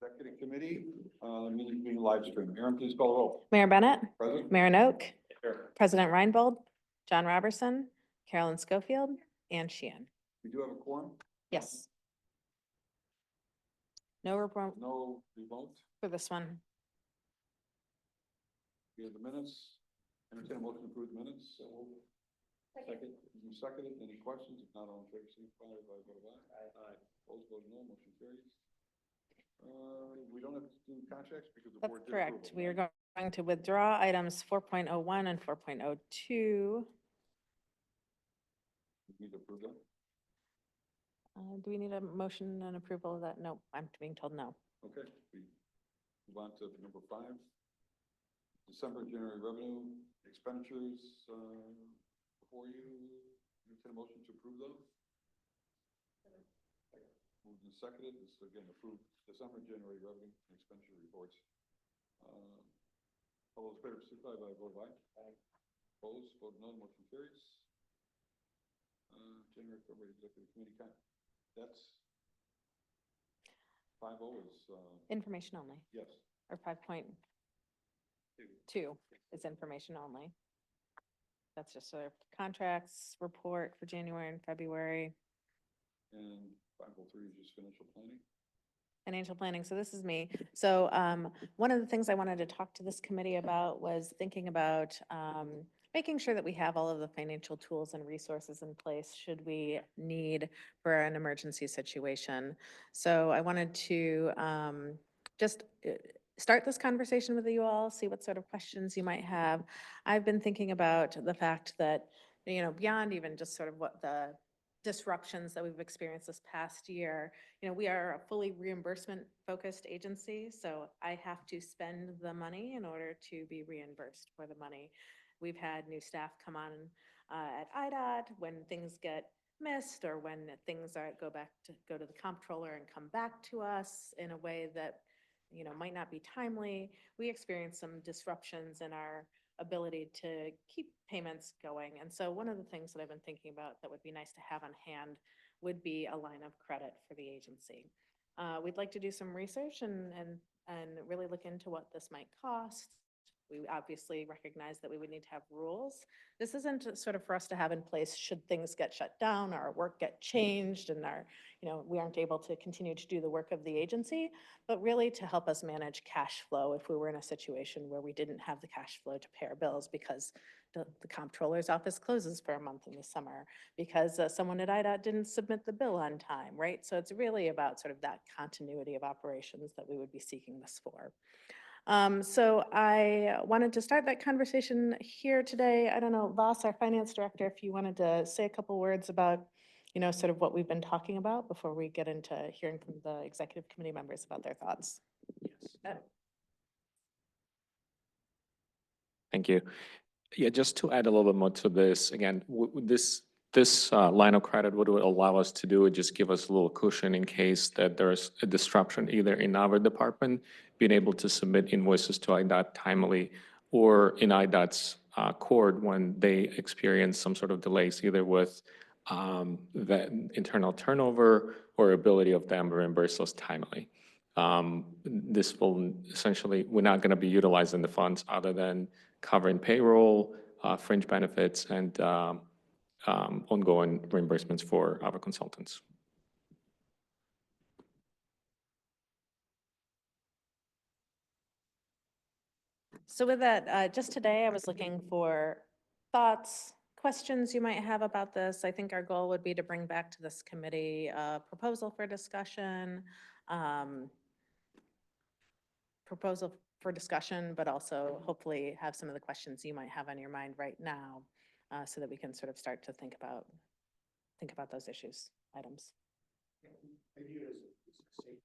Executive Committee, meeting being live streamed. Aaron, please call the roll. Mayor Bennett, Present? Mayor Noak, Here. President Reinbold, John Robertson, Carolyn Schofield, and Sheehan. We do have a quorum? Yes. No report No remote. for this one. We have the minutes. Entertain a motion to approve the minutes. So second, you seconded. Any questions? If not, all in favor, signify by vote of aye. Aye. Opposed, vote no. Motion carries. We don't have to do contracts because the board That's did correct. approve them, We are right? going to withdraw items 4.01 and 4.02. We need to approve them. Do we need a motion and approval of that? No, I'm being told no. Okay, we move on to number 5. December, January revenue expenditures, before you, entertain a motion to approve those? Moved and seconded. This is again approved December, January revenue and expenditure reports. All those in favor, signify by vote of aye. Aye. Opposed, vote no. Motion carries. January, February Executive Committee, that's 5.0 is, Information only, yes. or 5.2 is information only. That's just sort of contracts report for January and February. And 5.03 is just financial planning. Financial planning. So this is me. So one of the things I wanted to talk to this committee about was thinking about making sure that we have all of the financial tools and resources in place should we need for an emergency situation. So I wanted to just start this conversation with you all, see what sort of questions you might have. I've been thinking about the fact that, you know, beyond even just sort of what the disruptions that we've experienced this past year, you know, we are a fully reimbursement focused agency, so I have to spend the money in order to be reimbursed for the money. We've had new staff come on at IDOT when things get missed or when things go to the comptroller and come back to us in a way that, you know, might not be timely. We experience some disruptions in our ability to keep payments going. And so one of the things that I've been thinking about that would be nice to have on hand would be a line of credit for the agency. We'd like to do some research and really look into what this might cost. We obviously recognize that we would need to have rules. This isn't sort of for us to have in place should things get shut down or our work get changed and we aren't able to continue to do the work of the agency, but really to help us manage cash flow if we were in a situation where we didn't have the cash flow to pay our bills because the comptroller's office closes for a month in the summer, because someone at IDOT didn't submit the bill on time, right? So it's really about sort of that continuity of operations that we would be seeking this for. So I wanted to start that conversation here today. I don't know, Voss, our finance director, if you wanted to say a couple words about, you know, sort of what we've been talking about before we get into hearing from the executive committee members about their thoughts. Yes. Thank you. Yeah, just to add a little bit more to this, again, this line of credit, what it would allow us to do is just give us a little cushion in case that there's a disruption either in our department, being able to submit invoices to IDOT timely, or in IDOT's court when they experience some sort of delays, either with the internal turnover or ability of them to reimburse us timely. This will essentially, we're not going to be utilizing the funds other than covering payroll, fringe benefits, and ongoing reimbursements for our consultants. So with that, just today I was looking for thoughts, questions you might have about this. I think our goal would be to bring back to this committee a proposal for discussion, but also hopefully have some of the questions you might have on your mind right now, so that we can sort of start to think about those items. I view it as a safe.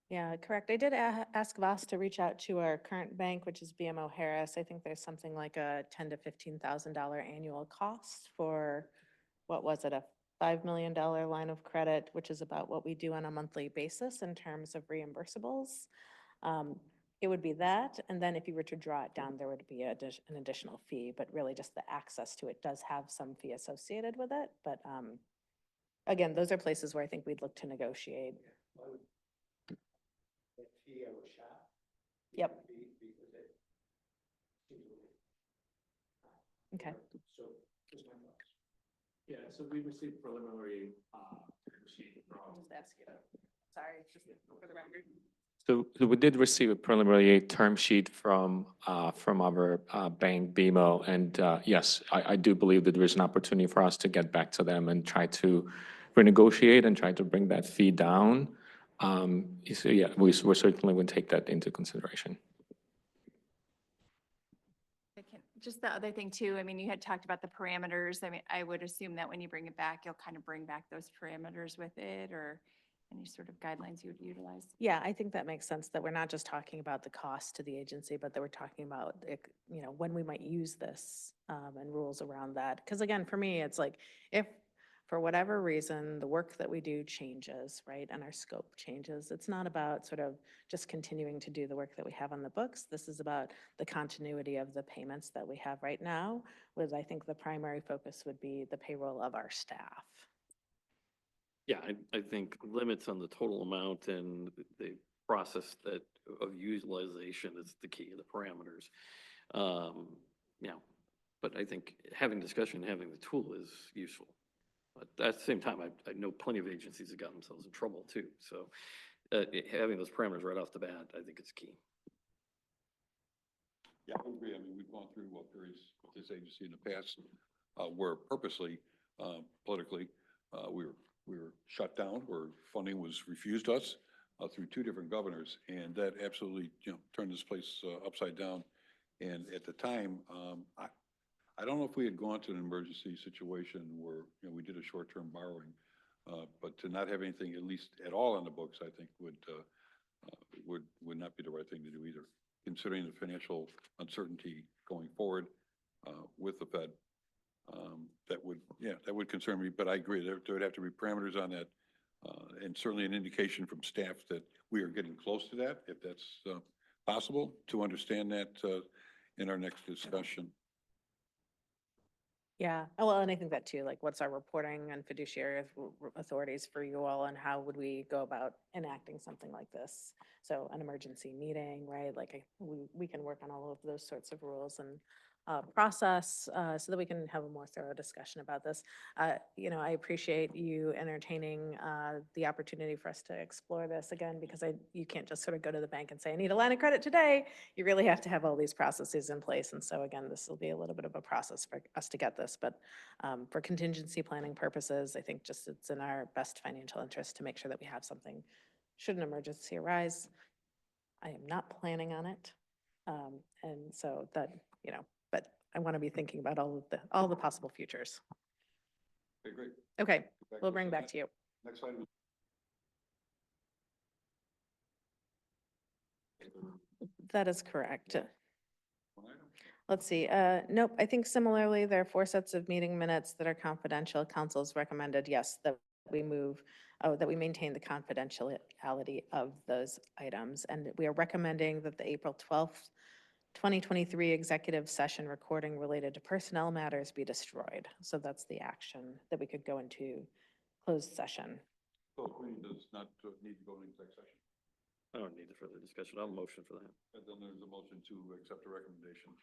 Yeah, correct. I did ask Voss to reach out to our current bank, which is BMO Harris. I think there's something like a $10,000 to $15,000 annual cost for, what was it, a $5 million line of credit, which is about what we do on a monthly basis in terms of reimbursables. it would be that, and then if you were to draw it down, there would be an additional fee, but really just the access to it does have some fee associated with it, but, again, those are places where I think we'd look to negotiate. I would- That fee I was shot. Yep. Because it seems a little. Okay. So, just my thoughts. Yeah, so we received preliminary, sheet I'll just ask you. Sorry, just for the record. So we did receive a preliminary term sheet from our bank, BMO, and yes, I do believe that there is an opportunity for us to get back to them and try to renegotiate and try to bring that fee down. So yeah, we certainly would take that into consideration. Just the other thing too, I mean, you had talked about the parameters. I mean, I would assume that when you bring it back, you'll kind of bring back those parameters with it or any sort of guidelines you would utilize. Yeah, I think that makes sense, that we're not just talking about the cost to the agency, but that we're talking about, when we might use this, and rules around that. Because again, for me, it's like, if for whatever reason, the work that we do changes, right, and our scope changes, it's not about sort of just continuing to do the work that we have on the books. This is about the continuity of the payments that we have right now, with, I think, the primary focus would be the payroll of our staff. Yeah, I think limits on the total amount and the process that of utilization is the key, the parameters. Yeah, but I think having discussion, having the tool is useful. But at the same time, I know plenty of agencies have gotten themselves in trouble too. So having those parameters right off the bat, I think it's key. Yeah, I would agree. I mean, we've gone through periods with this agency in the past where purposely, politically, we were shut down, where funding was refused us through two different governors, and that absolutely, turned this place upside down. And at the time, I don't know if we had gone to an emergency situation where, we did a short-term borrowing, but to not have anything, at least at all on the books, I think would not be the right thing to do either, considering the financial uncertainty going forward with the Fed. That would concern me, but I agree, there would have to be parameters on that, and certainly an indication from staff that we are getting close to that, if that's possible, to understand that in our next discussion. Yeah, well, and I think that too, like, what's our reporting and fiduciary authorities for you all, and how would we go about enacting something like this? So an emergency meeting, right? Like, we can work on all of those sorts of rules and process so that we can have a more thorough discussion about this. I appreciate you entertaining the opportunity for us to explore this again, because you can't just sort of go to the bank and say, I need a line of credit today. You really have to have all these processes in place. And so again, this will be a little bit of a process for us to get this, but for contingency planning purposes, I think just it's in our best financial interest to make sure that we have something should an emergency arise. I am not planning on it. And so that, but I want to be thinking about all the possible futures. Okay, great. Okay, Back we'll to bring us. back to you. Next item. That is correct. One item. Let's see, nope, I think similarly, there are 4 sets of meeting minutes that are confidential. Council's recommended, yes, that we that we maintain the confidentiality of those items. And we are recommending that the April 12th, 2023 executive session recording related to personnel matters be destroyed. So that's the action that we could go into closed session. So the committee does not need to go into exec session. I don't need the further discussion. I'll motion for that. And then there's a motion to accept the recommendation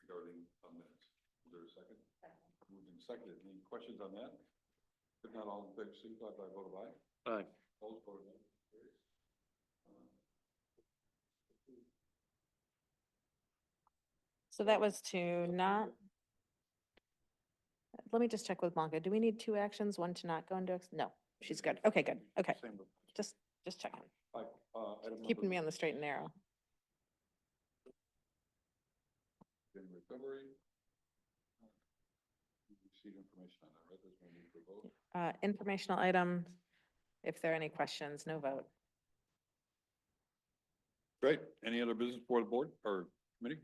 regarding minutes. Is there a second? Moved and seconded. Any questions on that? If not, all in favor, signify by a vote of aye. Aye. Opposed, vote of no. Carries. So that was to not, let me just check with Blanca. Do we need 2 actions? One to not go into, no, she's good. Okay, good. Okay, Same with- just checking. item Keeping number- me on the straight and narrow. In recovery. You received information on that, right? There's no need for vote. Informational item, if there are any questions, no vote. Great. Any other business for the board or committee?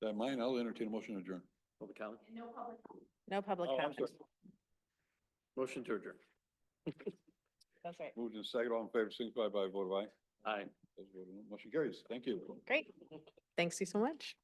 That mine, I'll entertain a motion to adjourn. Public comment? No public Oh, I'm comment. sorry. Motion to adjourn. That's right. Moved and seconded, all in favor, signify by a vote of aye. Aye. Opposed, voted no. Motion carries. Thank you. Great. Thanks you so much.